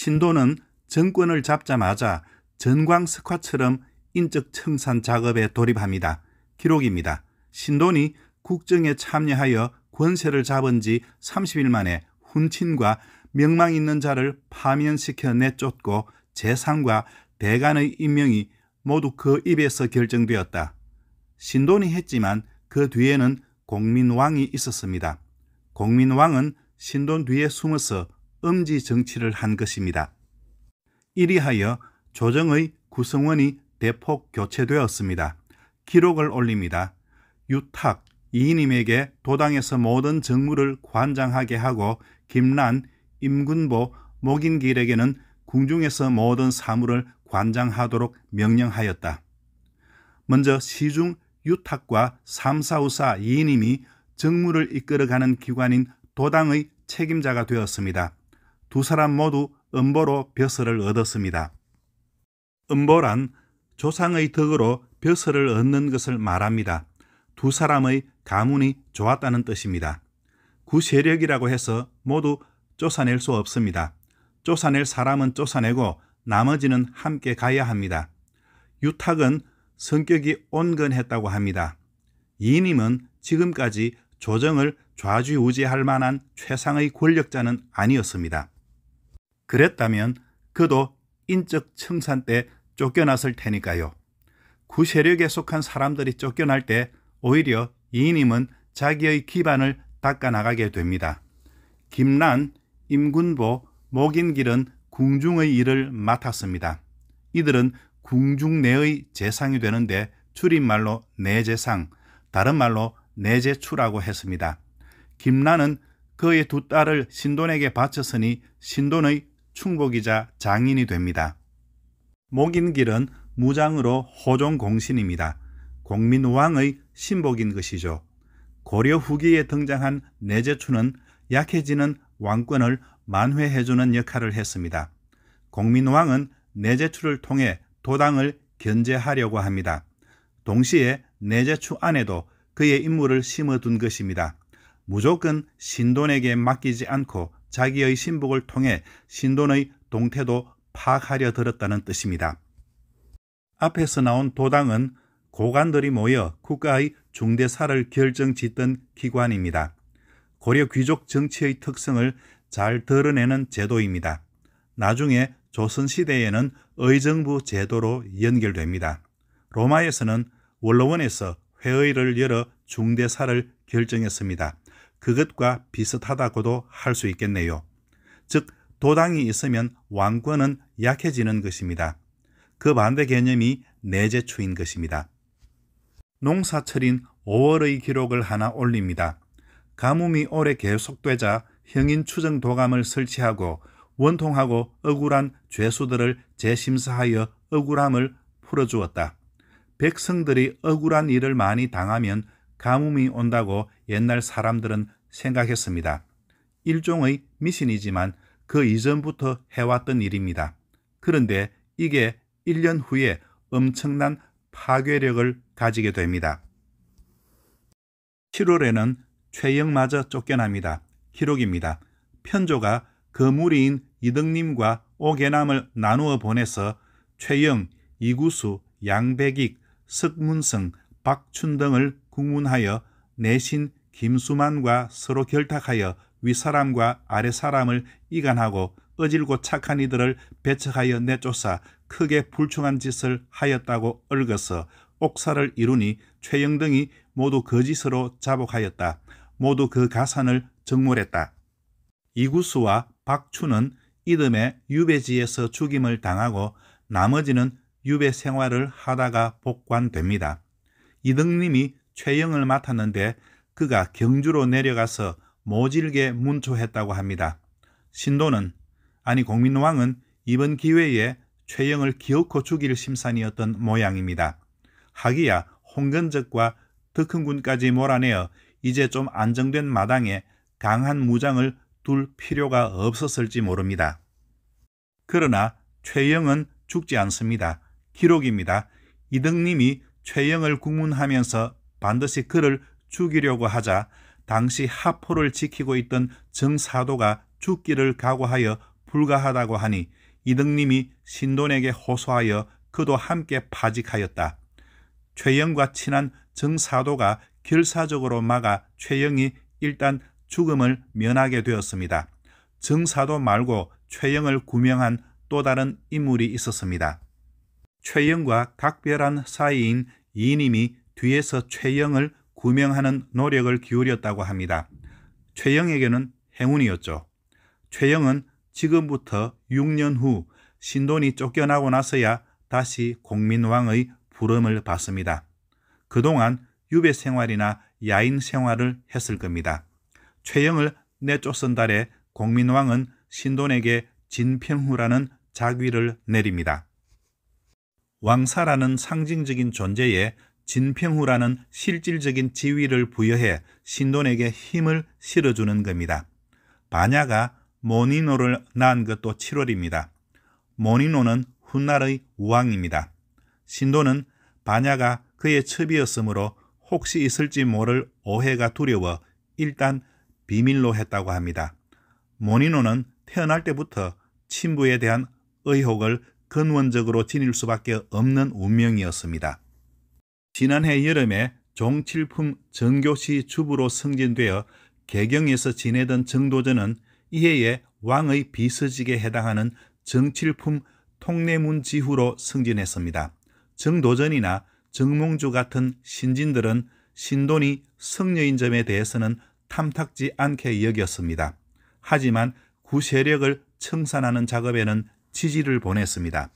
신도는 정권을 잡자마자 전광석화처럼 인적 청산 작업에 돌입합니다. 기록입니다. 신돈이 국정에 참여하여 권세를 잡은 지 30일 만에 훈친과 명망 있는 자를 파면시켜 내쫓고 재상과 대간의 임명이 모두 그 입에서 결정되었다. 신돈이 했지만 그 뒤에는 공민왕이 있었습니다. 공민왕은 신돈 뒤에 숨어서 엄지 정치를 한 것입니다. 이리하여 조정의 구성원이 대폭 교체되었습니다. 기록을 올립니다. 유탁, 이인임에게 도당에서 모든 정무를 관장하게 하고 김란, 임군보, 목인길에게는 궁중에서 모든 사무를 관장하도록 명령하였다. 먼저 시중 유탁과 삼사우사 이인임이 정무를 이끌어가는 기관인 도당의 책임자가 되었습니다. 두 사람 모두 음보로 벼슬을 얻었습니다. 음보란 조상의 덕으로 벼슬을 얻는 것을 말합니다. 두 사람의 가문이 좋았다는 뜻입니다. 구세력이라고 해서 모두 쫓아낼 수 없습니다. 쫓아낼 사람은 쫓아내고 나머지는 함께 가야 합니다. 유탁은 성격이 온건했다고 합니다. 이인임은 지금까지 조정을 좌지우지할 만한 최상의 권력자는 아니었습니다. 그랬다면 그도 인적 청산 때 쫓겨났을 테니까요. 구세력에 속한 사람들이 쫓겨날 때 오히려 이인임은 자기의 기반을 닦아나가게 됩니다. 김란, 임군보, 목인길은 궁중의 일을 맡았습니다. 이들은 궁중 내의 재상이 되는데 줄임말로 내재상, 다른 말로 내재추라고 했습니다. 김란은 그의 두 딸을 신돈에게 바쳤으니 신돈의 충복이자 장인이 됩니다. 목인길은 무장으로 호종공신입니다. 공민왕의 신복인 것이죠. 고려 후기에 등장한 내재추는 약해지는 왕권을 만회해주는 역할을 했습니다. 공민왕은 내재추를 통해 도당을 견제하려고 합니다. 동시에 내재추 안에도 그의 임무를 심어둔 것입니다. 무조건 신돈에게 맡기지 않고 자기의 신복을 통해 신돈의 동태도 파악하려 들었다는 뜻입니다. 앞에서 나온 도당은 고관들이 모여 국가의 중대사를 결정짓던 기관입니다. 고려 귀족 정치의 특성을 잘 드러내는 제도입니다. 나중에 조선시대에는 의정부 제도로 연결됩니다. 로마에서는 원로원에서 회의를 열어 중대사를 결정했습니다. 그것과 비슷하다고도 할 수 있겠네요. 즉 도당이 있으면 왕권은 약해지는 것입니다. 그 반대 개념이 내재추인 것입니다. 농사철인 5월의 기록을 하나 올립니다. 가뭄이 오래 계속되자 형인 추정 도감을 설치하고 원통하고 억울한 죄수들을 재심사하여 억울함을 풀어주었다. 백성들이 억울한 일을 많이 당하면 가뭄이 온다고 옛날 사람들은 생각했습니다. 일종의 미신이지만 그 이전부터 해왔던 일입니다. 그런데 이게 1년 후에 엄청난 파괴력을 가지게 됩니다. 7월에는 최영마저 쫓겨납니다. 기록입니다. 편조가 그 무리인 이덕님과 오계남을 나누어 보내서 최영, 이구수, 양백익, 석문성, 박춘 등을 국문하여 내신 김수만과 서로 결탁하여 윗사람과 아랫사람을 이간하고 어질고 착한 이들을 배척하여 내쫓아 크게 불충한 짓을 하였다고 얽어서 옥사를 이루니 최영 등이 모두 거짓으로 자복하였다. 모두 그 가산을 정몰했다. 이구수와 박추는 이듬해 유배지에서 죽임을 당하고 나머지는 유배 생활을 하다가 복관됩니다. 이덕님이 최영을 맡았는데 그가 경주로 내려가서 모질게 문초했다고 합니다. 신도는 아니 공민왕은 이번 기회에 최영을 기어코 죽일 심산이었던 모양입니다. 하기야 홍건적과 덕흥군까지 몰아내어 이제 좀 안정된 마당에 강한 무장을 둘 필요가 없었을지 모릅니다. 그러나 최영은 죽지 않습니다. 기록입니다. 이덕님이 최영을 국문하면서 반드시 그를 죽이려고 하자 당시 하포를 지키고 있던 정사도가 죽기를 각오하여 불가하다고 하니 이등님이 신돈에게 호소하여 그도 함께 파직하였다. 최영과 친한 정사도가 결사적으로 막아 최영이 일단 죽음을 면하게 되었습니다. 정사도 말고 최영을 구명한 또 다른 인물이 있었습니다. 최영과 각별한 사이인 이님이 뒤에서 최영을 구명하는 노력을 기울였다고 합니다. 최영에게는 행운이었죠. 최영은 지금부터 6년 후 신돈이 쫓겨나고 나서야 다시 공민왕의 부름을 받습니다. 그동안 유배 생활이나 야인 생활을 했을 겁니다. 최영을 내쫓은 달에 공민왕은 신돈에게 진평후라는 자귀를 내립니다. 왕사라는 상징적인 존재에 진평후라는 실질적인 지위를 부여해 신돈에게 힘을 실어주는 겁니다. 바냐가 모니노를 낳은 것도 7월입니다. 모니노는 훗날의 우왕입니다. 신돈은 바냐가 그의 첩이었으므로 혹시 있을지 모를 오해가 두려워 일단 비밀로 했다고 합니다. 모니노는 태어날 때부터 친부에 대한 의혹을 근원적으로 지닐 수밖에 없는 운명이었습니다. 지난해 여름에 종칠품 정교시 주부로 승진되어 개경에서 지내던 정도전은 이해에 왕의 비서직에 해당하는 정칠품 통례문지후로 승진했습니다. 정도전이나 정몽주 같은 신진들은 신돈이 성녀인 점에 대해서는 탐탁지 않게 여겼습니다. 하지만 구세력을 청산하는 작업에는 지지를 보냈습니다.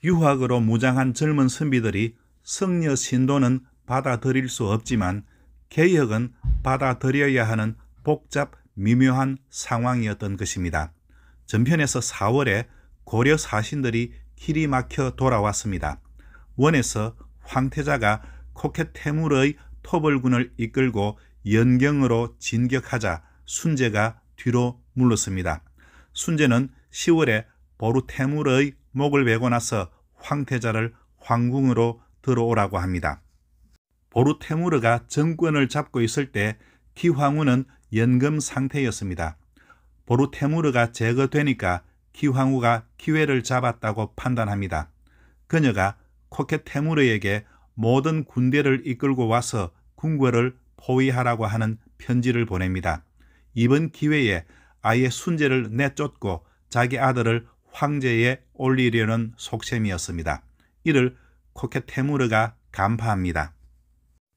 유학으로 무장한 젊은 선비들이 성녀 신돈은 받아들일 수 없지만 개혁은 받아들여야 하는 복잡 미묘한 상황이었던 것입니다. 전편에서 4월에 고려 사신들이 길이 막혀 돌아왔습니다. 원에서 황태자가 코켓태물의 토벌군을 이끌고 연경으로 진격하자 순제가 뒤로 물렀습니다. 순제는 10월에 보루태물의 목을 베고 나서 황태자를 황궁으로 들어오라고 합니다. 보루태무르가 정권을 잡고 있을 때 기황후는 연금 상태였습니다. 보루태무르가 제거되니까 기황후가 기회를 잡았다고 판단합니다. 그녀가 코켓태무르에게 모든 군대를 이끌고 와서 궁궐을 포위하라고 하는 편지를 보냅니다. 이번 기회에 아예 순제를 내쫓고 자기 아들을 황제에 올리려는 속셈이었습니다. 이를 코켓태무르가 간파합니다.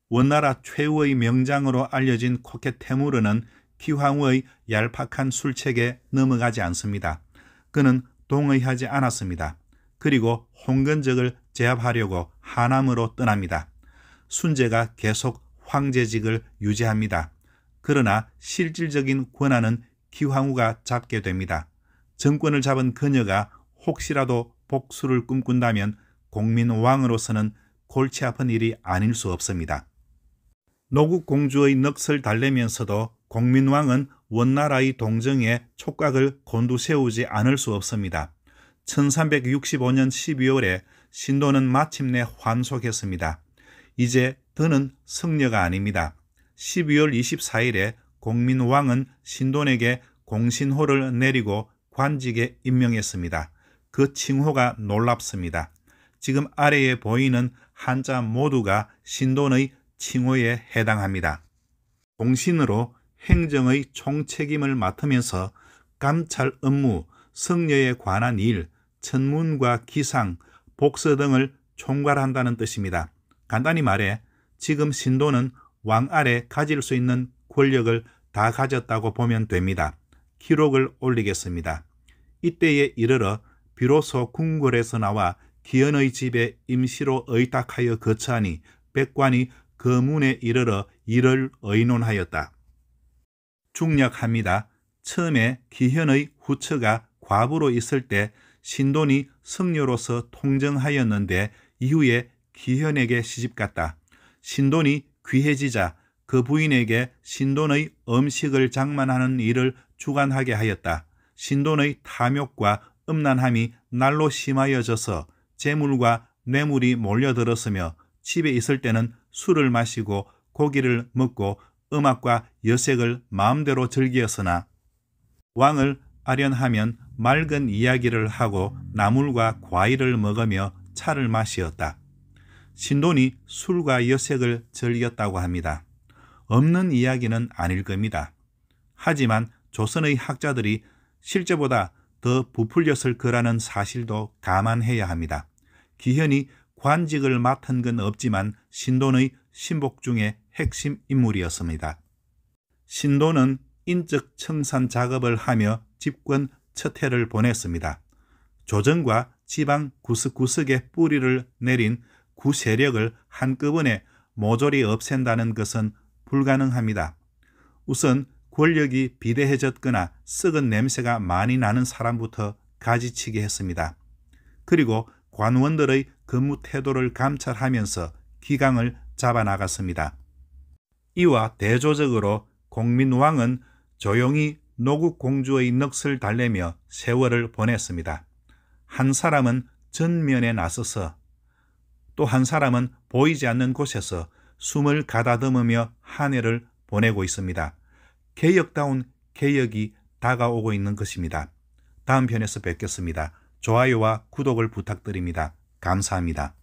원나라 최후의 명장으로 알려진 코켓태무르는 기황후의 얄팍한 술책에 넘어가지 않습니다. 그는 동의하지 않았습니다. 그리고 홍건적을 제압하려고 하남으로 떠납니다. 순제가 계속 황제직을 유지합니다. 그러나 실질적인 권한은 기황후가 잡게 됩니다. 정권을 잡은 그녀가 혹시라도 복수를 꿈꾼다면 공민왕으로서는 골치 아픈 일이 아닐 수 없습니다. 노국공주의 넋을 달래면서도 공민왕은 원나라의 동정에 촉각을 곤두세우지 않을 수 없습니다. 1365년 12월에 신돈은 마침내 환속했습니다. 이제 더는 성녀가 아닙니다. 12월 24일에 공민왕은 신돈에게 공신호를 내리고 관직에 임명했습니다. 그 칭호가 놀랍습니다. 지금 아래에 보이는 한자 모두가 신돈의 칭호에 해당합니다. 공신으로 행정의 총책임을 맡으면서 감찰 업무, 성녀에 관한 일, 천문과 기상, 복서 등을 총괄한다는 뜻입니다. 간단히 말해 지금 신돈은 왕 아래 가질 수 있는 권력을 다 가졌다고 보면 됩니다. 기록을 올리겠습니다. 이때에 이르러 비로소 궁궐에서 나와 기현의 집에 임시로 의탁하여 거처하니 백관이 그 문에 이르러 이를 의논하였다. 중략합니다. 처음에 기현의 후처가 과부로 있을 때 신돈이 성녀로서 통정하였는데 이후에 기현에게 시집갔다. 신돈이 귀해지자 그 부인에게 신돈의 음식을 장만하는 일을 주관하게 하였다. 신돈의 탐욕과 음란함이 날로 심하여져서 재물과 뇌물이 몰려들었으며 집에 있을 때는 술을 마시고 고기를 먹고 음악과 여색을 마음대로 즐기었으나 왕을 아련하면 맑은 이야기를 하고 나물과 과일을 먹으며 차를 마시었다. 신돈이 술과 여색을 즐겼다고 합니다. 없는 이야기는 아닐 겁니다. 하지만 조선의 학자들이 실제보다 더 부풀렸을 거라는 사실도 감안해야 합니다. 기현이 관직을 맡은 건 없지만 신돈의 신복 중에 핵심 인물이었습니다. 신돈은 인적 청산 작업을 하며 집권 첫 해를 보냈습니다. 조정과 지방 구석구석에 뿌리를 내린 구세력을 한꺼번에 모조리 없앤다는 것은 불가능합니다. 우선 권력이 비대해졌거나 썩은 냄새가 많이 나는 사람부터 가지치기 했습니다. 그리고 관원들의 근무 태도를 감찰하면서 기강을 잡아나갔습니다. 이와 대조적으로 공민왕은 조용히 노국공주의 넋을 달래며 세월을 보냈습니다. 한 사람은 전면에 나서서 또 한 사람은 보이지 않는 곳에서 숨을 가다듬으며 한 해를 보내고 있습니다. 개혁다운 개혁이 다가오고 있는 것입니다. 다음 편에서 뵙겠습니다. 좋아요와 구독을 부탁드립니다. 감사합니다.